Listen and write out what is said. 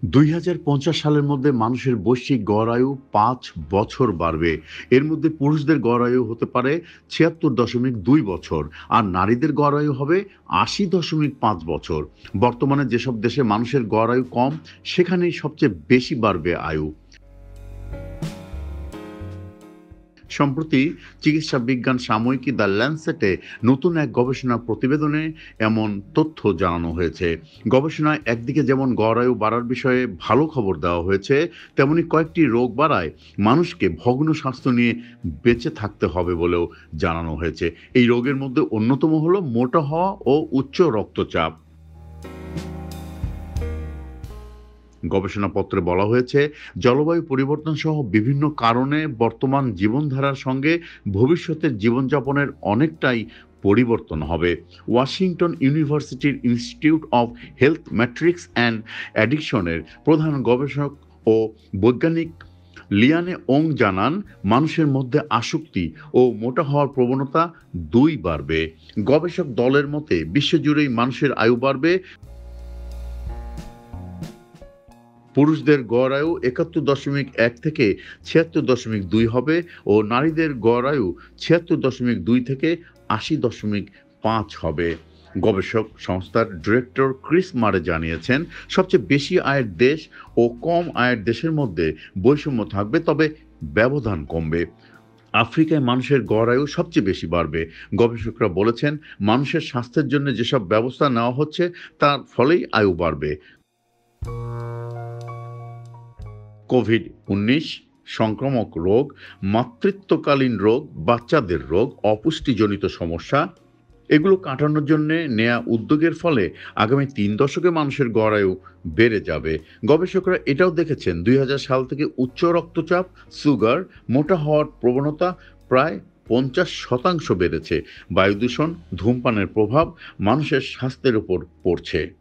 2050 সালের মধ্যে মানুষের বৈশ্বিক গড় আয়ু 5 বছর বাড়বে। এর মধ্যে পুরুষদের গড় আয়ু হতে পারে 76.2 বছর, আর নারীদের গড় আয়ু হবে 80.5 বছর। বর্তমানে যেসব দেশে মানুষের গড় আয়ু কম, সেখানেই সবচেয়ে বেশি বাড়বে আয়ু। সম্প্রতি চিকিৎসা বিজ্ঞান সাময়িকী দ্য ল্যান্সেটে নতুন এক গবেষণা প্রতিবেদনে এমন তথ্য জানানো হয়েছে। গবেষণায় একদিকে যেমন গড় আয়ু বাড়ার বিষয়ে ভালো খবর দেওয়া হয়েছে, তেমনি কয়েকটি রোগ বাড়ায় মানুষকে ভগ্ন স্বাস্থ্য নিয়ে বেঁচে থাকতে হবে বলেও জানানো হয়েছে। এই রোগের মধ্যে অন্যতম হলো মোটা হওয়া ও উচ্চ রক্তচাপ। গবেষণাপত্রে বলা হয়েছে, জলবায়ু পরিবর্তন সহ বিভিন্ন কারণে বর্তমান জীবনধারার সঙ্গে ভবিষ্যতের জীবনযাপনের অনেকটাই পরিবর্তন হবে। ওয়াশিংটন ইউনিভার্সিটির institute of health metrics and অ্যাডিকশনের প্রধান গবেষক ও বৈজ্ঞানিক লিয়ানে ওং জানান, মানুষের মধ্যে আসক্তি ও মোটা হওয়ার প্রবণতা দুই বাড়বে। গবেষক দলের মতে বিশ্বজুড়েই মানুষের আয়ু বাড়বে। পুরুষদের গড় আয়ু ৭১.১ থেকে ৭৬.২ হবে ও নারীদের গড় আয়ু ৭৬.২ থেকে ৮০.৫ হবে। গবেষক সংস্থার ডিরেক্টর ক্রিস মারে জানিয়েছেন, সবচেয়ে বেশি আয়ের দেশ ও কম আয়ের দেশের মধ্যে বৈষম্য থাকবে, তবে ব্যবধান কমবে। আফ্রিকায় মানুষের গড় আয়ু সবচেয়ে বেশি বাড়বে। গবেষকরা বলেছেন, মানুষের স্বাস্থ্যের জন্য যেসব ব্যবস্থা নেওয়া হচ্ছে তার ফলেই আয়ু বাড়বে। কোভিড-19, সংক্রামক রোগ, মাতৃত্বকালীন রোগ, বাচ্চাদের রোগ, অপুষ্টিজনিত সমস্যা এগুলো কাটানোর জন্যে নেয়া উদ্যোগের ফলে আগামী ৩ দশকে মানুষের গড় আয়ু বেড়ে যাবে। গবেষকরা এটাও দেখেছেন, ২০০০ সাল থেকে উচ্চ রক্তচাপ, সুগার, মোটা হওয়ার প্রবণতা প্রায় ৫০% বেড়েছে। বায়ুদূষণ, ধূমপানের প্রভাব মানুষের স্বাস্থ্যের উপর পড়ছে।